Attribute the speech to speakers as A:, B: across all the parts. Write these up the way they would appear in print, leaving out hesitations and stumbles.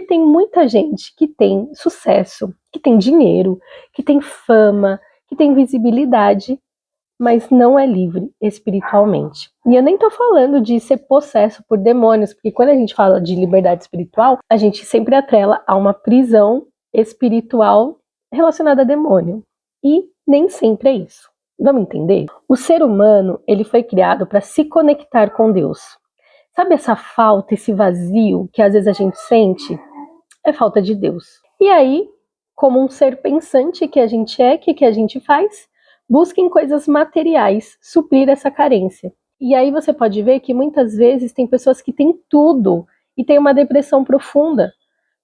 A: tem muita gente que tem sucesso, que tem dinheiro, que tem fama, que tem visibilidade, mas não é livre espiritualmente. E eu nem tô falando de ser possesso por demônios, porque quando a gente fala de liberdade espiritual, a gente sempre atrela a uma prisão espiritual relacionada a demônio. E nem sempre é isso. Vamos entender? O ser humano, ele foi criado para se conectar com Deus. Sabe essa falta, esse vazio que às vezes a gente sente? É falta de Deus. E aí, como um ser pensante que a gente é, o que a gente faz? Busca em coisas materiais suprir essa carência. E aí você pode ver que muitas vezes tem pessoas que têm tudo e têm uma depressão profunda,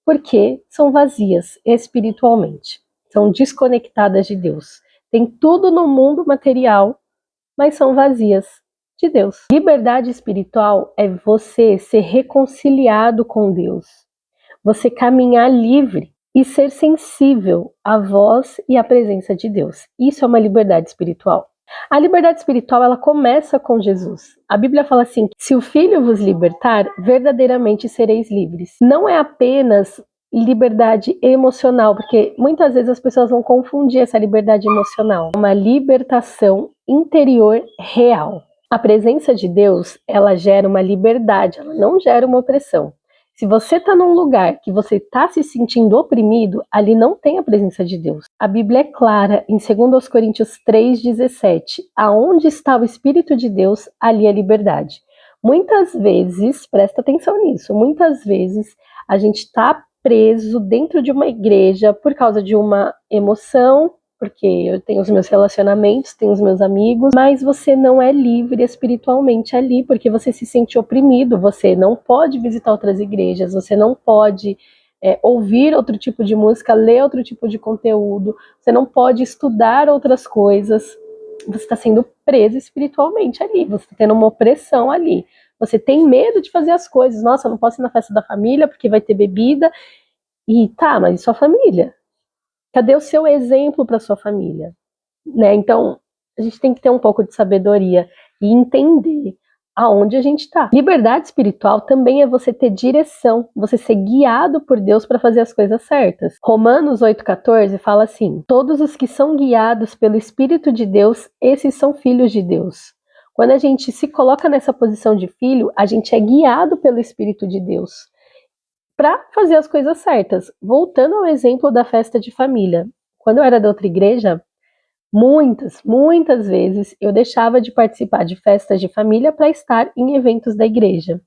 A: porque são vazias espiritualmente, são desconectadas de Deus. Tem tudo no mundo material, mas são vazias de Deus. Liberdade espiritual é você ser reconciliado com Deus, você caminhar livre e ser sensível à voz e à presença de Deus. Isso é uma liberdade espiritual. A liberdade espiritual, ela começa com Jesus. A Bíblia fala assim: se o Filho vos libertar, verdadeiramente sereis livres. Não é apenas liberdade emocional, porque muitas vezes as pessoas vão confundir essa liberdade emocional. É uma libertação interior real. A presença de Deus, ela gera uma liberdade, ela não gera uma opressão. Se você está num lugar que você está se sentindo oprimido, ali não tem a presença de Deus. A Bíblia é clara em 2 Coríntios 3,17. Aonde está o Espírito de Deus, ali é liberdade. Muitas vezes, presta atenção nisso, muitas vezes a gente está preso dentro de uma igreja por causa de uma emoção, porque eu tenho os meus relacionamentos, tenho os meus amigos, mas você não é livre espiritualmente ali, porque você se sente oprimido, você não pode visitar outras igrejas, você não pode ouvir outro tipo de música, ler outro tipo de conteúdo, você não pode estudar outras coisas, você está sendo preso espiritualmente ali, você está tendo uma opressão ali, você tem medo de fazer as coisas, nossa, eu não posso ir na festa da família porque vai ter bebida, e tá, mas e sua família? Cadê o seu exemplo para sua família? Né? Então, a gente tem que ter um pouco de sabedoria e entender aonde a gente está. Liberdade espiritual também é você ter direção, você ser guiado por Deus para fazer as coisas certas. Romanos 8,14 fala assim: todos os que são guiados pelo Espírito de Deus, esses são filhos de Deus. Quando a gente se coloca nessa posição de filho, a gente é guiado pelo Espírito de Deus para fazer as coisas certas. Voltando ao exemplo da festa de família. Quando eu era da outra igreja, muitas vezes eu deixava de participar de festas de família para estar em eventos da igreja.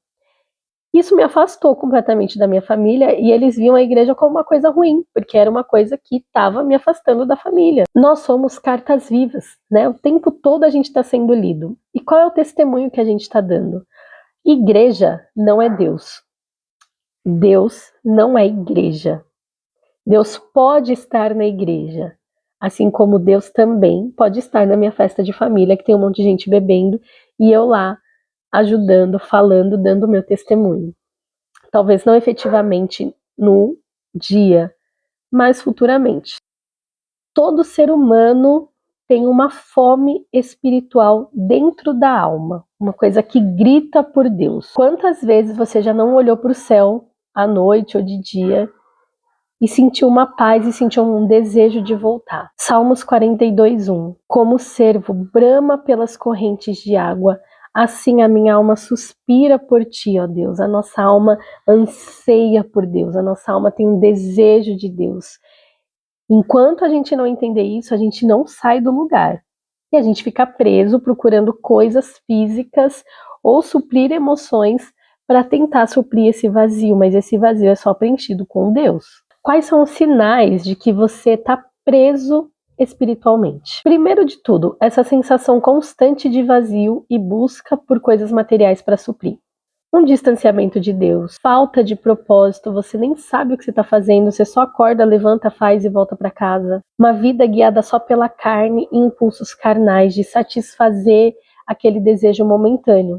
A: Isso me afastou completamente da minha família e eles viam a igreja como uma coisa ruim, porque era uma coisa que estava me afastando da família. Nós somos cartas vivas, né? O tempo todo a gente está sendo lido. E qual é o testemunho que a gente está dando? Igreja não é Deus. Deus não é igreja. Deus pode estar na igreja, assim como Deus também pode estar na minha festa de família, que tem um monte de gente bebendo, e eu lá ajudando, falando, dando o meu testemunho. Talvez não efetivamente no dia, mas futuramente. Todo ser humano tem uma fome espiritual dentro da alma, uma coisa que grita por Deus. Quantas vezes você já não olhou para o céu à noite ou de dia e sentiu uma paz e sentiu um desejo de voltar? Salmos 42:1. Como o cervo brama pelas correntes de água, assim a minha alma suspira por ti, ó Deus. A nossa alma anseia por Deus, a nossa alma tem um desejo de Deus. Enquanto a gente não entender isso, a gente não sai do lugar. E a gente fica preso procurando coisas físicas ou suprir emoções para tentar suprir esse vazio, mas esse vazio é só preenchido com Deus. Quais são os sinais de que você está preso espiritualmente? Primeiro de tudo, essa sensação constante de vazio e busca por coisas materiais para suprir. Um distanciamento de Deus, falta de propósito, você nem sabe o que você está fazendo, você só acorda, levanta, faz e volta para casa. Uma vida guiada só pela carne e impulsos carnais de satisfazer aquele desejo momentâneo.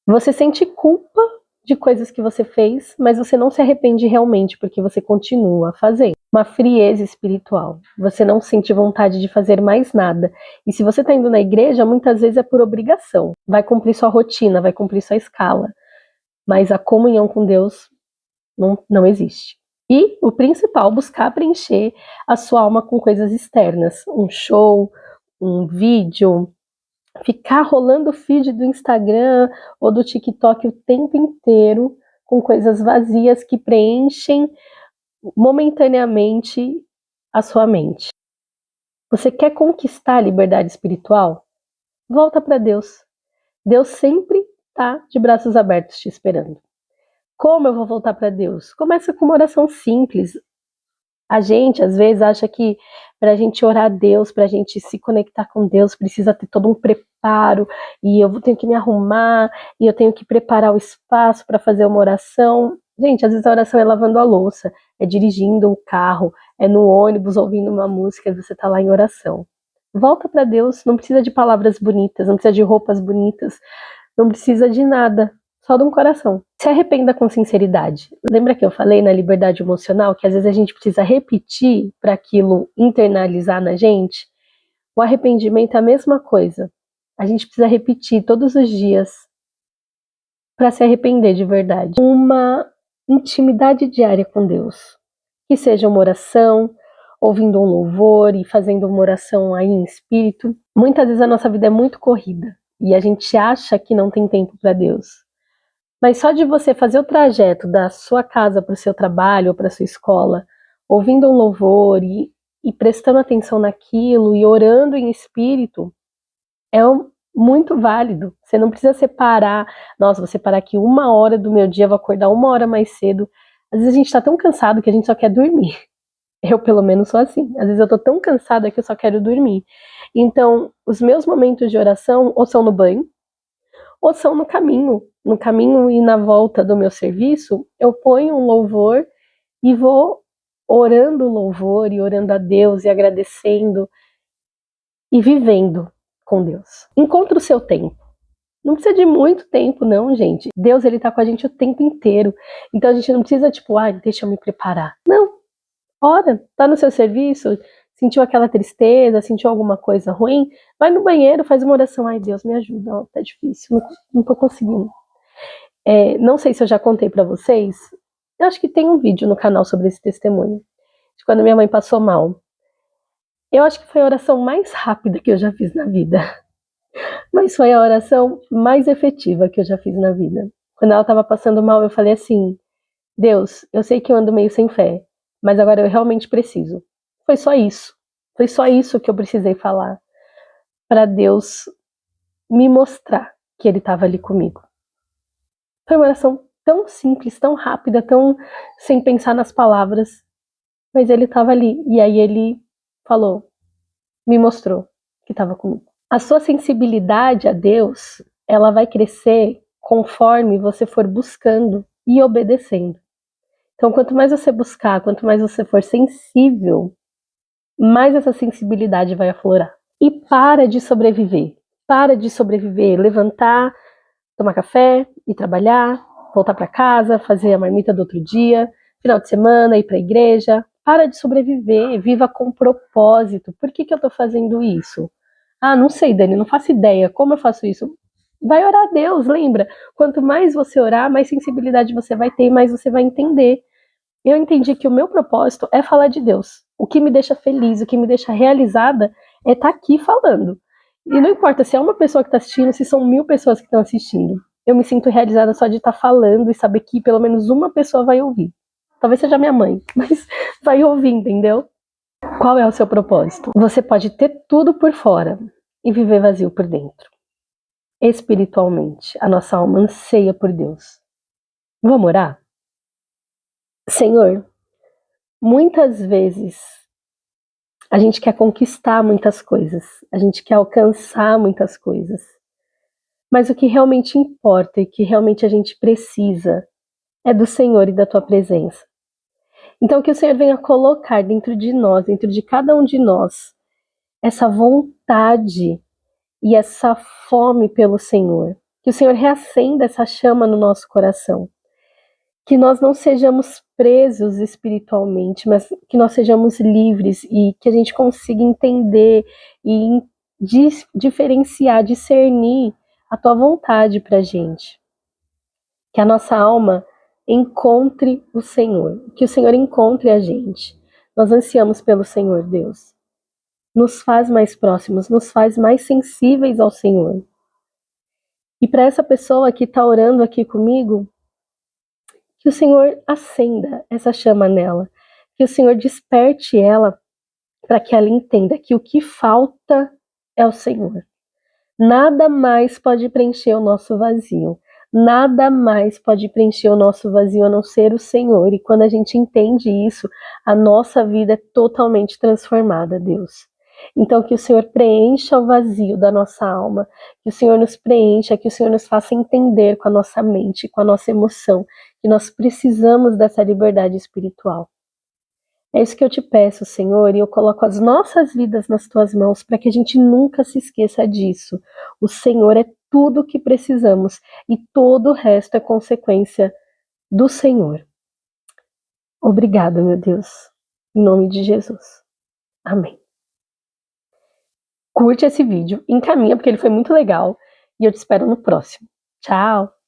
A: Você sente culpa de coisas que você fez, mas você não se arrepende realmente porque você continua fazendo. Uma frieza espiritual. Você não sente vontade de fazer mais nada. E se você está indo na igreja, muitas vezes é por obrigação. Vai cumprir sua rotina, vai cumprir sua escala. Mas a comunhão com Deus não existe. E o principal, buscar preencher a sua alma com coisas externas, um show, um vídeo, ficar rolando o feed do Instagram ou do TikTok o tempo inteiro com coisas vazias que preenchem momentaneamente a sua mente. Você quer conquistar a liberdade espiritual? Volta para Deus. Deus sempre está de braços abertos te esperando. Como eu vou voltar para Deus? Começa com uma oração simples. A gente, às vezes, acha que para a gente orar a Deus, para a gente se conectar com Deus, precisa ter todo um preparo, e eu tenho que me arrumar, e eu tenho que preparar o espaço para fazer uma oração. Gente, às vezes a oração é lavando a louça, é dirigindo o carro, é no ônibus ouvindo uma música e você está lá em oração. Volta para Deus, não precisa de palavras bonitas, não precisa de roupas bonitas, não precisa de nada. Só de um coração. Se arrependa com sinceridade. Lembra que eu falei na liberdade emocional que às vezes a gente precisa repetir para aquilo internalizar na gente? O arrependimento é a mesma coisa. A gente precisa repetir todos os dias para se arrepender de verdade. Uma intimidade diária com Deus. Que seja uma oração, ouvindo um louvor e fazendo uma oração aí em espírito. Muitas vezes a nossa vida é muito corrida e a gente acha que não tem tempo para Deus. Mas só de você fazer o trajeto da sua casa para o seu trabalho ou para a sua escola, ouvindo um louvor e prestando atenção naquilo e orando em espírito, é muito válido. Você não precisa separar, nossa, vou separar aqui 1 hora do meu dia, vou acordar 1 hora mais cedo. Às vezes a gente está tão cansado que a gente só quer dormir. Eu, pelo menos, sou assim. Às vezes eu tô tão cansada que eu só quero dormir. Então, os meus momentos de oração ou são no banho, ou são no caminho e na volta do meu serviço, eu ponho um louvor e vou orando o louvor e orando a Deus e agradecendo e vivendo com Deus. Encontre o seu tempo. Não precisa de muito tempo, não, gente. Deus, ele tá com a gente o tempo inteiro. Então a gente não precisa, tipo, deixa eu me preparar. Não. Ora, tá no seu serviço, sentiu aquela tristeza, sentiu alguma coisa ruim, vai no banheiro, faz uma oração. Ai, Deus, me ajuda, ó, tá difícil, não tô conseguindo. Não sei se eu já contei pra vocês, eu acho que tem um vídeo no canal sobre esse testemunho, de quando minha mãe passou mal. Eu acho que foi a oração mais rápida que eu já fiz na vida, mas foi a oração mais efetiva que eu já fiz na vida. Quando ela tava passando mal, eu falei assim, Deus, eu sei que eu ando meio sem fé, mas agora eu realmente preciso. Foi só isso que eu precisei falar para Deus me mostrar que ele estava ali comigo. Foi uma oração tão simples, tão rápida, tão sem pensar nas palavras, mas ele estava ali. E aí ele falou, me mostrou que estava comigo. A sua sensibilidade a Deus, ela vai crescer conforme você for buscando e obedecendo. Então, quanto mais você buscar, quanto mais você for sensível, mais essa sensibilidade vai aflorar. E para de sobreviver. Para de sobreviver, levantar, tomar café, ir trabalhar, voltar para casa, fazer a marmita do outro dia, final de semana, ir para a igreja. Para de sobreviver, viva com propósito. Por que eu estou fazendo isso? Não sei, Dani, não faço ideia. Como eu faço isso? Vai orar a Deus, lembra? Quanto mais você orar, mais sensibilidade você vai ter, mais você vai entender. Eu entendi que o meu propósito é falar de Deus. O que me deixa feliz, o que me deixa realizada é estar aqui falando. E não importa se é uma pessoa que está assistindo, se são 1000 pessoas que estão assistindo. Eu me sinto realizada só de estar falando e saber que pelo menos uma pessoa vai ouvir. Talvez seja minha mãe, mas vai ouvir, entendeu? Qual é o seu propósito? Você pode ter tudo por fora e viver vazio por dentro. Espiritualmente, a nossa alma anseia por Deus. Vamos orar? Senhor, muitas vezes a gente quer conquistar muitas coisas, a gente quer alcançar muitas coisas, mas o que realmente importa e que realmente a gente precisa é do Senhor e da Tua presença. Então que o Senhor venha colocar dentro de nós, dentro de cada um de nós, essa vontade e essa fome pelo Senhor. Que o Senhor reacenda essa chama no nosso coração. Que nós não sejamos presos espiritualmente, mas que nós sejamos livres e que a gente consiga entender e diferenciar, discernir a Tua vontade pra gente. Que a nossa alma encontre o Senhor, que o Senhor encontre a gente. Nós ansiamos pelo Senhor, Deus. Nos faz mais próximos, nos faz mais sensíveis ao Senhor. E para essa pessoa que está orando aqui comigo, que o Senhor acenda essa chama nela, que o Senhor desperte ela para que ela entenda que o que falta é o Senhor. Nada mais pode preencher o nosso vazio. Nada mais pode preencher o nosso vazio a não ser o Senhor. E quando a gente entende isso, a nossa vida é totalmente transformada, Deus. Então que o Senhor preencha o vazio da nossa alma, que o Senhor nos preencha, que o Senhor nos faça entender com a nossa mente, com a nossa emoção, que nós precisamos dessa liberdade espiritual. É isso que eu te peço, Senhor, e eu coloco as nossas vidas nas tuas mãos para que a gente nunca se esqueça disso. O Senhor é tudo o que precisamos e todo o resto é consequência do Senhor. Obrigada, meu Deus. Em nome de Jesus. Amém. Curte esse vídeo, encaminha porque ele foi muito legal e eu te espero no próximo. Tchau!